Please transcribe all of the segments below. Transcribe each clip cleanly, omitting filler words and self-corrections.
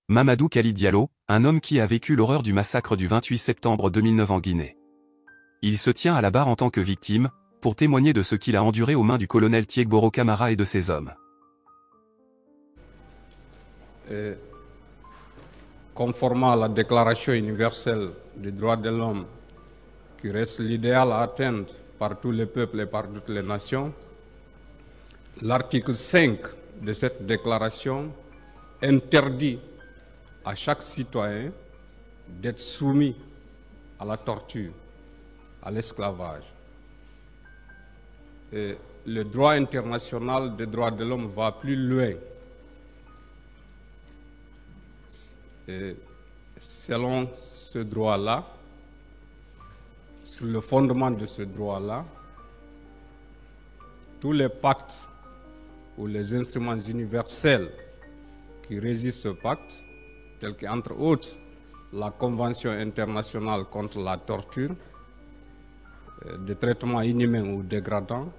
Mamadou Kali Diallo, un homme qui a vécu l'horreur du massacre du 28 septembre 2009 en Guinée. Il se tient à la barre en tant que victime, pour témoigner de ce qu'il a enduré aux mains du colonel Tiegboro Camara et de ses hommes. Conformément à la Déclaration universelle des droits de l'homme, qui reste l'idéal à atteindre par tous les peuples et par toutes les nations, l'article 5 de cette déclaration interdit à chaque citoyen d'être soumis à la torture, à l'esclavage. Et le droit international des droits de l'homme va plus loin. Et selon ce droit-là, sur le fondement de ce droit-là, tous les pactes ou les instruments universels qui régissent ce pacte, tels qu'entre autres la Convention internationale contre la torture, des traitements inhumains ou dégradants,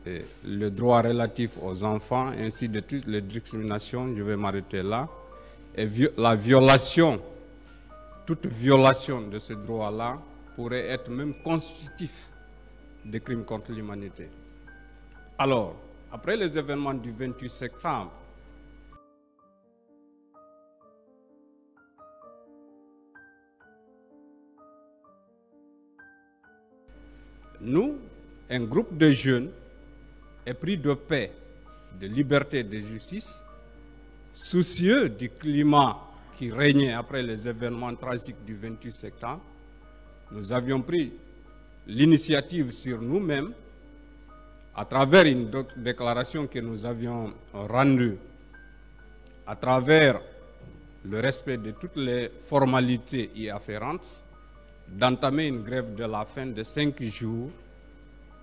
et le droit relatif aux enfants, ainsi de toutes les discriminations, je vais m'arrêter là, et la violation, toute violation de ce droit-là pourrait être même constitutif de crimes contre l'humanité. Alors, après les événements du 28 septembre, nous, un groupe de jeunes, épris de paix, de liberté et de justice, soucieux du climat qui régnait après les événements tragiques du 28 septembre, nous avions pris l'initiative sur nous-mêmes, à travers une déclaration que nous avions rendue, à travers le respect de toutes les formalités y afférentes, d'entamer une grève de la faim de 5 jours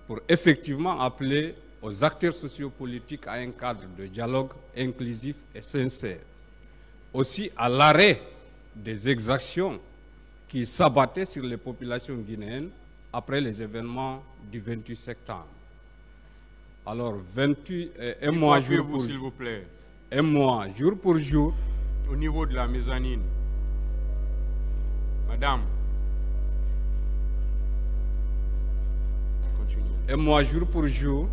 pour effectivement appeler aux acteurs sociopolitiques à un cadre de dialogue inclusif et sincère. Aussi à l'arrêt des exactions qui s'abattaient sur les populations guinéennes après les événements du 28 septembre. Alors, un mois jour pour s'il vous plaît. Un mois jour pour jour. Au niveau de la mezzanine. Madame. Continuez. Un mois jour pour jour,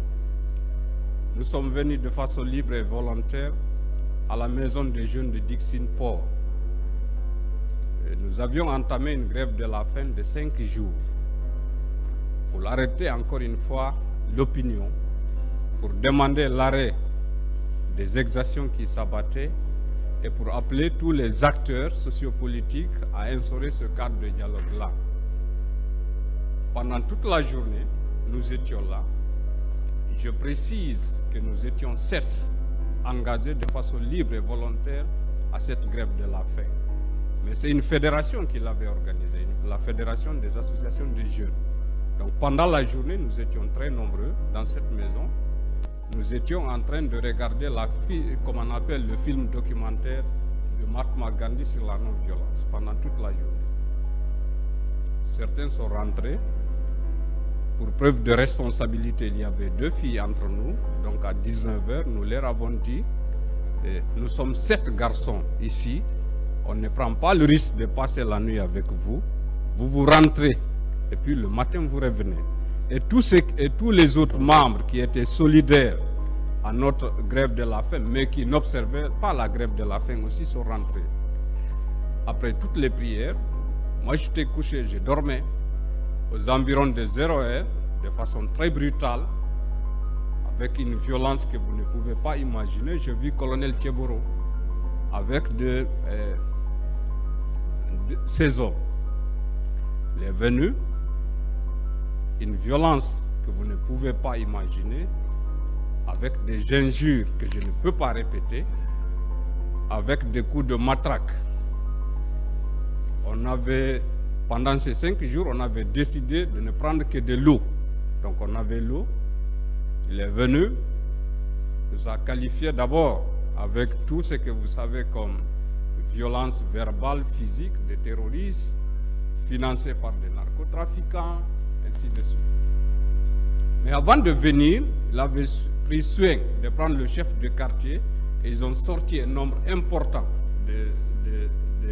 nous sommes venus de façon libre et volontaire à la maison des jeunes de Dixine Port. Et nous avions entamé une grève de la faim de 5 jours pour arrêter encore une fois l'opinion, pour demander l'arrêt des exactions qui s'abattaient et pour appeler tous les acteurs sociopolitiques à instaurer ce cadre de dialogue-là. Pendant toute la journée, nous étions là. Je précise que nous étions 7 engagés de façon libre et volontaire à cette grève de la faim. Mais c'est une fédération qui l'avait organisée, la Fédération des associations de jeunes. Donc pendant la journée, nous étions très nombreux dans cette maison. Nous étions en train de regarder comme on appelle le film documentaire de Mahatma Gandhi sur la non-violence pendant toute la journée. Certains sont rentrés. Pour preuve de responsabilité, il y avait 2 filles entre nous. Donc à 19h, nous leur avons dit, nous sommes 7 garçons ici. On ne prend pas le risque de passer la nuit avec vous. Vous rentrez et puis le matin vous revenez. Et tous les autres membres qui étaient solidaires à notre grève de la faim, mais qui n'observaient pas la grève de la faim aussi, sont rentrés. Après toutes les prières, moi j'étais couché, je dormais. Aux environs de 0h, de façon très brutale, avec une violence que vous ne pouvez pas imaginer, je vis colonel Tiegboro avec ses hommes. Il est venu, une violence que vous ne pouvez pas imaginer, avec des injures que je ne peux pas répéter, avec des coups de matraque. Pendant ces 5 jours, on avait décidé de ne prendre que de l'eau. Donc on avait l'eau. Il est venu, nous a qualifié d'abord avec tout ce que vous savez comme violence verbale, physique, des terroristes, financés par des narcotrafiquants, ainsi de suite. Mais avant de venir, il avait pris soin de prendre le chef de quartier et ils ont sorti un nombre important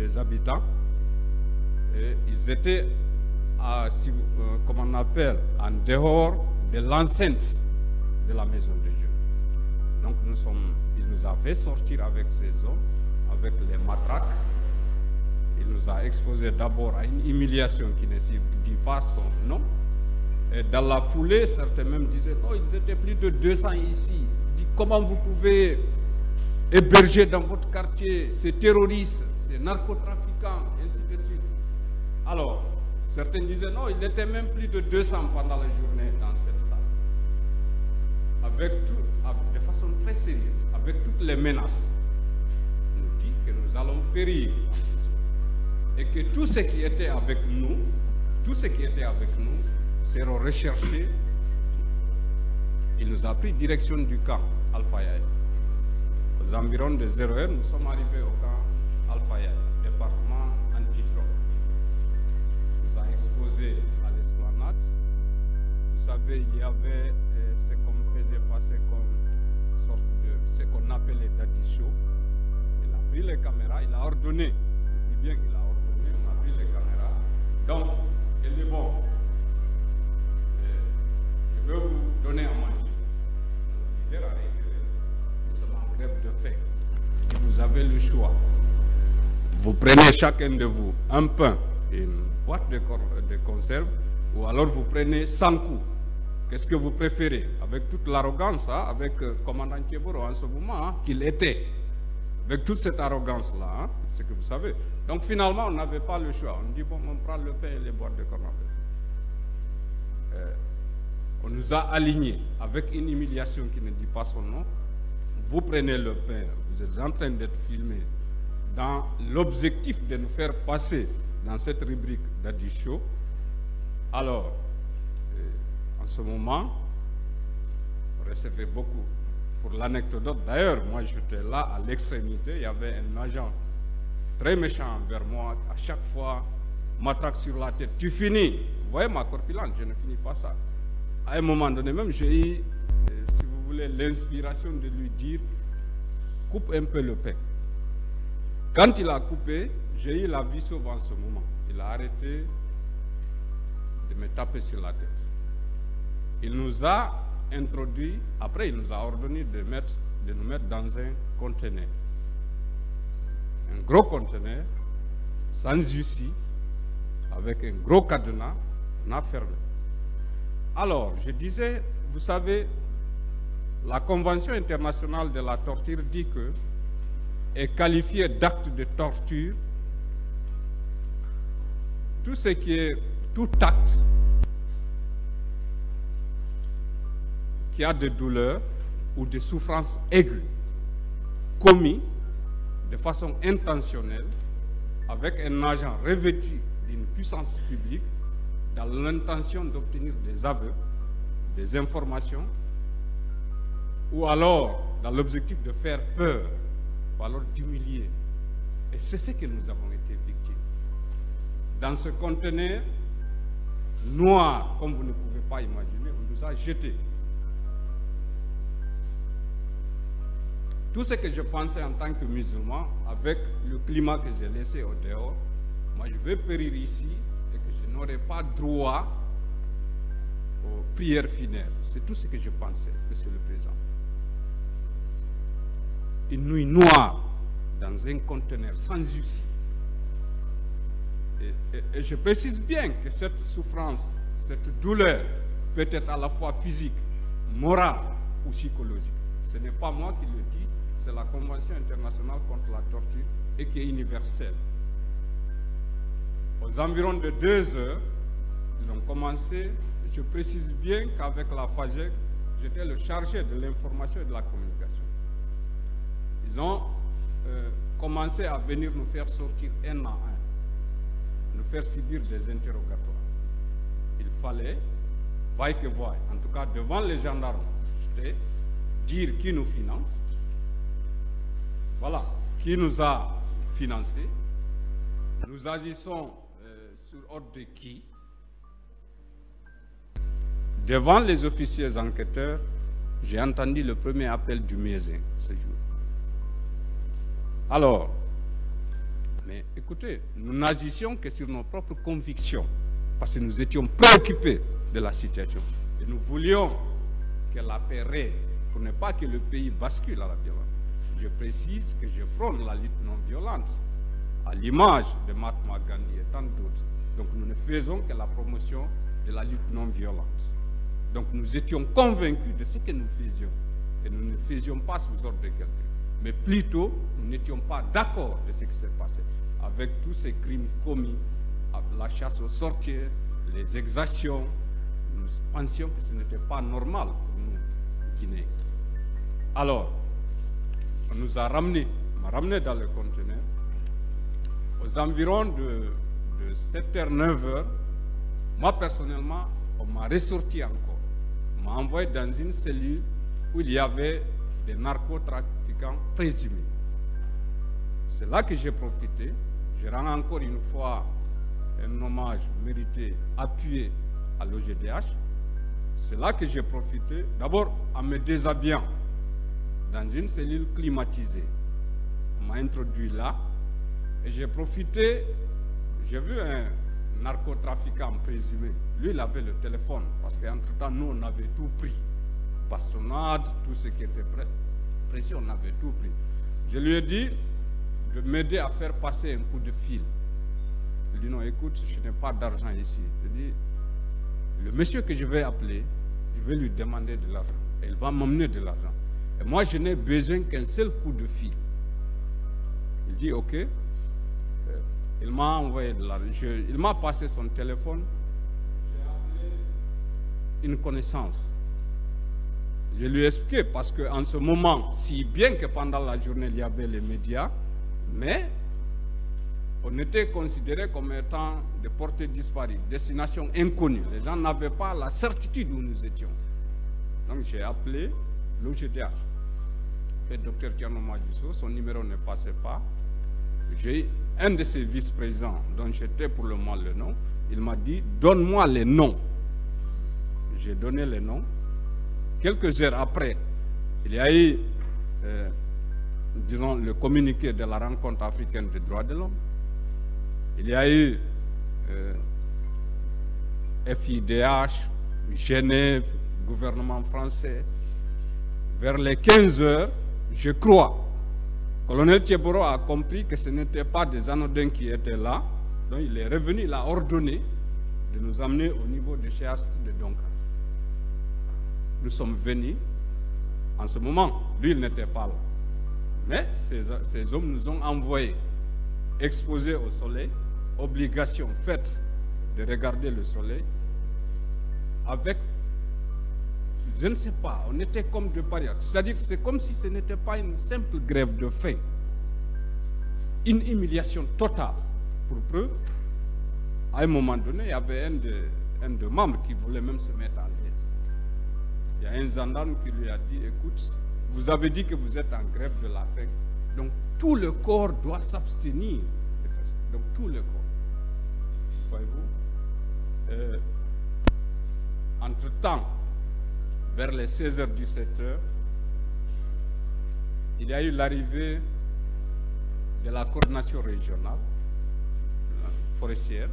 des habitants. Et ils étaient, comme on appelle, en dehors de l'enceinte de la maison de Dieu. Donc il nous a fait sortir avec ces hommes, avec les matraques. Il nous a exposé d'abord à une humiliation qui ne dit pas son nom. Et dans la foulée, certains même disaient, non, ils étaient plus de 200 ici. Il dit, comment vous pouvez héberger dans votre quartier ces terroristes, ces narcotrafiquants, et ainsi de suite. Alors, certains disaient, non, il était même plus de 200 pendant la journée dans cette salle. De façon très sérieuse, avec toutes les menaces. Il nous dit que nous allons périr. Et que tous ceux qui étaient avec nous, seront recherchés. Il nous a pris direction du camp Al-Fayad. Aux environs de 0h, nous sommes arrivés au camp Al-Fayad, département antidrogue. Il nous a exposés à l'esplanade. Vous savez, il y avait ce qu'on faisait passer comme sorte de ce qu'on appelait daddy show. Il a pris les caméras, il a ordonné. Je dis bien qu'il a ordonné, on a pris les caméras. Donc, il dit bon. Je veux vous donner à manger. Nous sommes en grève de faim. Vous avez le choix. Vous prenez chacun de vous un pain et une boîte de conserve, ou alors vous prenez 100 coups. Qu'est-ce que vous préférez? Avec toute l'arrogance, hein, avec le commandant Thieboro en ce moment, hein, qu'il était. Avec toute cette arrogance-là, hein, c'est que vous savez. Donc finalement, on n'avait pas le choix. On dit, bon, on prend le pain et les boîtes de conserve. On nous a alignés avec une humiliation qui ne dit pas son nom. Vous prenez le pain, vous êtes en train d'être filmé dans l'objectif de nous faire passer dans cette rubrique d'Adi Show. Alors, en ce moment, on recevait beaucoup. Pour l'anecdote, d'ailleurs, moi j'étais là à l'extrémité, il y avait un agent très méchant envers moi, à chaque fois, m'attaque sur la tête. Tu finis. Vous voyez ma corpulence, je ne finis pas ça. À un moment donné même, j'ai eu, si vous voulez, l'inspiration de lui dire, coupe un peu le pain. Quand il a coupé, j'ai eu la vie sauve en ce moment. Il a arrêté de me taper sur la tête. Il nous a introduit, après il nous a ordonné de nous mettre dans un conteneur. Un gros conteneur, sans issue, avec un gros cadenas, on a fermé. Alors, je disais, vous savez, la Convention internationale de la torture dit que est qualifié d'acte de torture tout ce qui est, tout acte qui a des douleurs ou des souffrances aiguës commis de façon intentionnelle avec un agent revêtu d'une puissance publique dans l'intention d'obtenir des aveux, des informations, ou alors dans l'objectif de faire peur, ou alors d'humilier. Et c'est ce que nous avons été victimes. Dans ce conteneur noir, comme vous ne pouvez pas imaginer, on nous a jetés. Tout ce que je pensais en tant que musulman, avec le climat que j'ai laissé au dehors, moi je vais périr ici et que je n'aurai pas droit aux prières funèbres. C'est tout ce que je pensais, Monsieur le Président. Une nuit noire dans un conteneur sans issue. Et je précise bien que cette souffrance, cette douleur peut être à la fois physique, morale ou psychologique. Ce n'est pas moi qui le dis, c'est la Convention internationale contre la torture et qui est universelle. Aux environs de 2 heures, ils ont commencé, je précise bien qu'avec la FAGEC, j'étais le chargé de l'information et de la communication. Ils ont commencé à venir nous faire sortir un à un, nous faire subir des interrogatoires. Il fallait, vaille que vaille, en tout cas devant les gendarmes, dire qui nous finance, voilà, qui nous a financé, nous agissons sur ordre de qui. Devant les officiers enquêteurs, j'ai entendu le premier appel du Mézin ce jour. Alors, Mais écoutez, nous n'agissions que sur nos propres convictions, parce que nous étions préoccupés de la situation. Et nous voulions que la paix règne, pour ne pas que le pays bascule à la violence. Je précise que je prône la lutte non violente, à l'image de Mahatma Gandhi et tant d'autres. Donc nous ne faisons que la promotion de la lutte non violente. Donc nous étions convaincus de ce que nous faisions. Et nous ne faisions pas sous ordre de quelqu'un. Mais plutôt, nous n'étions pas d'accord de ce qui s'est passé. Avec tous ces crimes commis, la chasse aux sorciers, les exactions, nous pensions que ce n'était pas normal pour nous, Guinéens. Alors, on nous a ramenés, dans le conteneur. Aux environs de 7h, 9h, moi personnellement, on m'a ressorti encore. On m'a envoyé dans une cellule où il y avait des narcotrafiquants présumés. C'est là que j'ai profité. Je rends encore une fois un hommage mérité, appuyé à l'OGDH. C'est là que j'ai profité, d'abord en me déshabillant dans une cellule climatisée. On m'a introduit là et j'ai profité, j'ai vu un narcotrafiquant présumé. Lui, il avait le téléphone parce qu'entre-temps, nous, on avait tout pris. Bastonnade, tout ce qui était précieux, on avait tout pris. Je lui ai dit de m'aider à faire passer un coup de fil. Il dit non, écoute, je n'ai pas d'argent ici. Je dis, le monsieur que je vais appeler, je vais lui demander de l'argent. Et il va m'emmener de l'argent. Et moi, je n'ai besoin qu'un seul coup de fil. Il dit ok. Il m'a envoyé de l'argent. Il m'a passé son téléphone. J'ai appelé une connaissance. Je lui ai expliqué parce qu'en ce moment, si bien que pendant la journée, il y avait les médias, mais on était considérés comme étant des portées disparues, destination inconnue. Les gens n'avaient pas la certitude où nous étions. Donc j'ai appelé l'OGDH. Le docteur Thierno Madjusso, son numéro ne passait pas. J'ai un de ses vice-présidents, dont j'étais pour le moment le nom, il m'a dit, donne-moi les noms. J'ai donné les noms. Quelques heures après, il y a eu, disons, le communiqué de la rencontre africaine des droits de l'homme. Il y a eu FIDH, Genève, gouvernement français. Vers les 15 heures, je crois, colonel Thieboro a compris que ce n'étaient pas des anodins qui étaient là. Donc il est revenu, il a ordonné de nous amener au niveau de Chéas de Donka. Nous sommes venus. En ce moment, lui, il n'était pas là. Mais ces hommes nous ont envoyés, exposés au soleil, obligation faite de regarder le soleil, avec, je ne sais pas, on était comme de parias. C'est-à-dire que c'est comme si ce n'était pas une simple grève de faim. Une humiliation totale. Pour preuve, à un moment donné, il y avait un de membres qui voulait même se mettre à l'aise. Il y a un gendarme qui lui a dit, écoute, vous avez dit que vous êtes en grève de la faim, donc tout le corps doit s'abstenir. Donc tout le corps. Voyez-vous, entre-temps, vers les 16h, 17h, il y a eu l'arrivée de la coordination régionale forestière.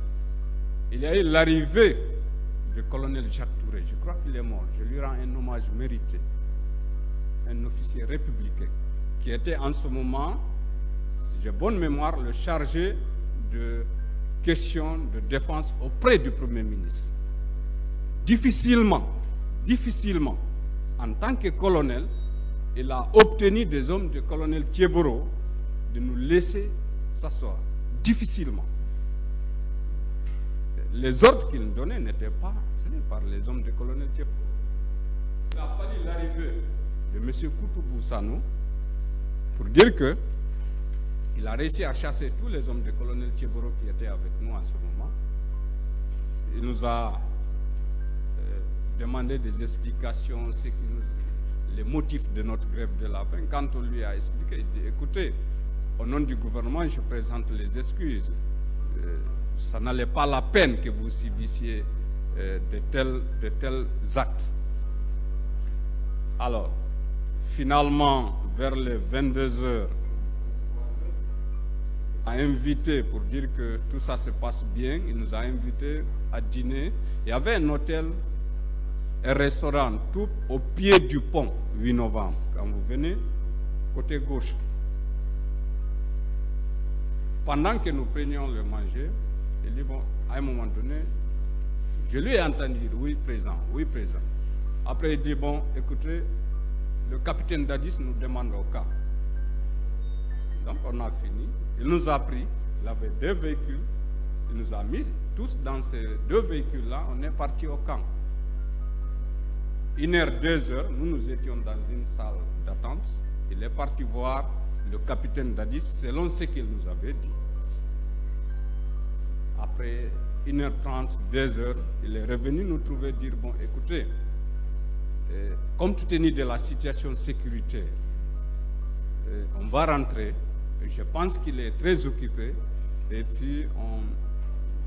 Il y a eu l'arrivée du colonel Jacques Touré. Je crois qu'il est mort. Je lui rends un hommage mérité. Un officier républicain qui était en ce moment, si j'ai bonne mémoire, le chargé de questions de défense auprès du Premier ministre. Difficilement, en tant que colonel, il a obtenu des hommes du colonel Thieboro de nous laisser s'asseoir. Difficilement. Les ordres qu'il nous donnait n'étaient pas signés par les hommes du colonel Thieboro. Il a fallu l'arrivée de M. Koutoubou Sano pour dire que il a réussi à chasser tous les hommes du colonel Thieboro qui étaient avec nous en ce moment. Il nous a demandé des explications, les motifs de notre grève de la faim. Quand on lui a expliqué, il dit, écoutez, au nom du gouvernement, je présente les excuses. Ça n'allait pas la peine que vous subissiez de tels actes. Alors, finalement, vers les 22 heures, a invités pour dire que tout ça se passe bien. Il nous a invités à dîner. Il y avait un hôtel, un restaurant tout au pied du pont, 8 novembre. Quand vous venez, côté gauche. Pendant que nous prenions le manger, il dit, bon, à un moment donné, je lui ai entendu dire, oui, présent, oui, présent. Après, il dit, bon, écoutez, le capitaine Dadis nous demande au camp. Donc, on a fini. Il nous a pris, il avait 2 véhicules, il nous a mis tous dans ces 2 véhicules-là, on est parti au camp. 1h, 2h, nous étions dans une salle d'attente. Il est parti voir le capitaine Dadis selon ce qu'il nous avait dit. Après 1h30, 2h, il est revenu nous trouver dire, bon, écoutez, compte tenu de la situation sécuritaire, on va rentrer. Je pense qu'il est très occupé. Et puis,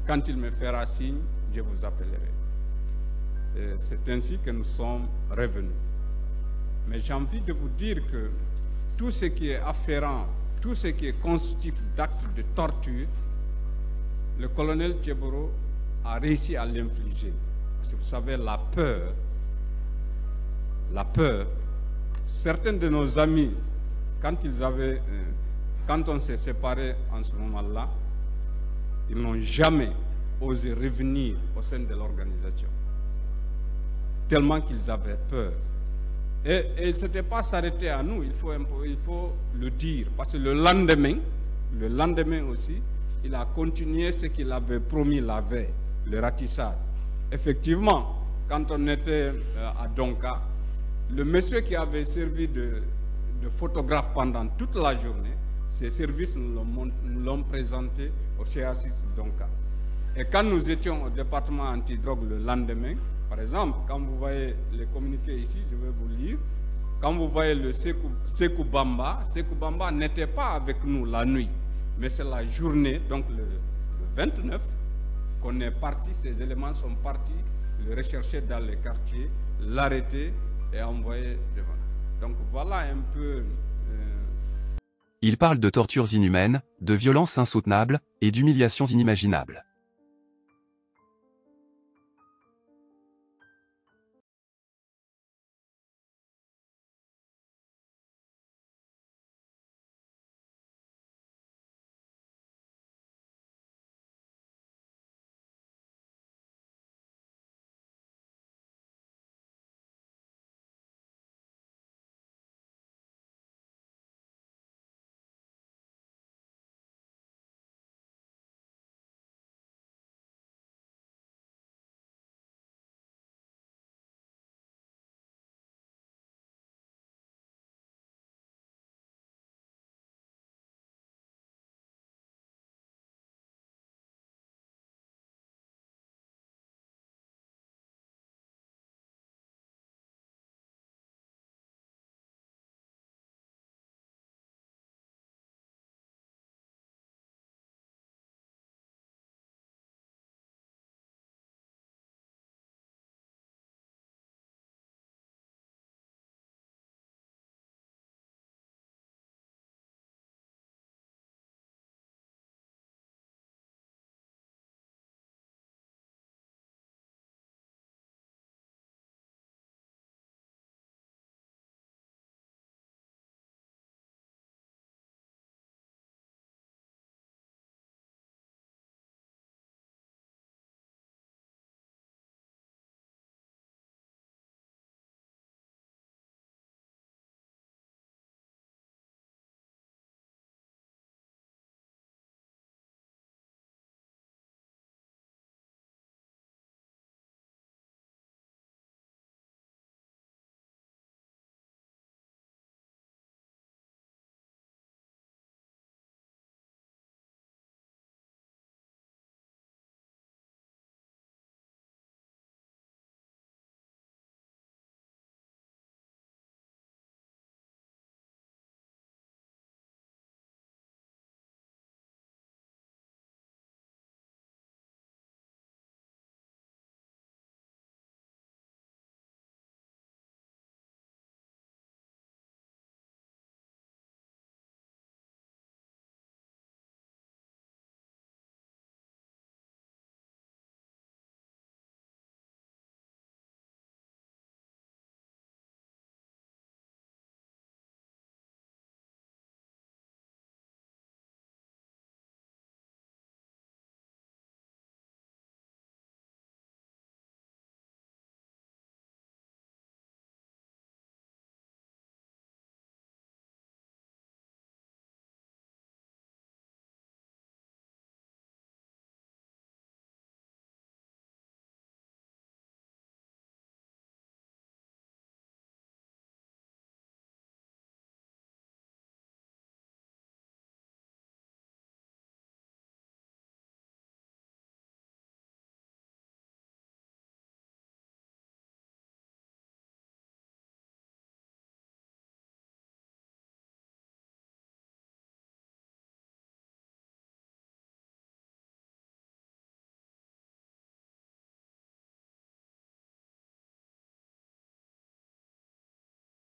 quand il me fera signe, je vous appellerai. C'est ainsi que nous sommes revenus. Mais j'ai envie de vous dire que tout ce qui est afférent, tout ce qui est constitutif d'actes de torture, le colonel Tcheboro a réussi à l'infliger. Parce que vous savez, la peur, certains de nos amis, quand on s'est séparés en ce moment-là, ils n'ont jamais osé revenir au sein de l'organisation. Tellement qu'ils avaient peur. Et ce n'était pas s'arrêter à nous, il faut le dire. Parce que le lendemain aussi, il a continué ce qu'il avait promis la veille, le ratissage. Effectivement, quand on était à Donka, le monsieur qui avait servi de photographe pendant toute la journée, ses services nous l'ont présenté au CHU Donka. Et quand nous étions au département antidrogue le lendemain, par exemple, quand vous voyez les communiqués ici, je vais vous lire, quand vous voyez le Sekou Bamba n'était pas avec nous la nuit, mais c'est la journée, donc le 29, qu'on est parti, ces éléments sont partis, le rechercher dans les quartiers, l'arrêter et envoyer devant. Donc voilà un peu... Il parle de tortures inhumaines, de violences insoutenables et d'humiliations inimaginables.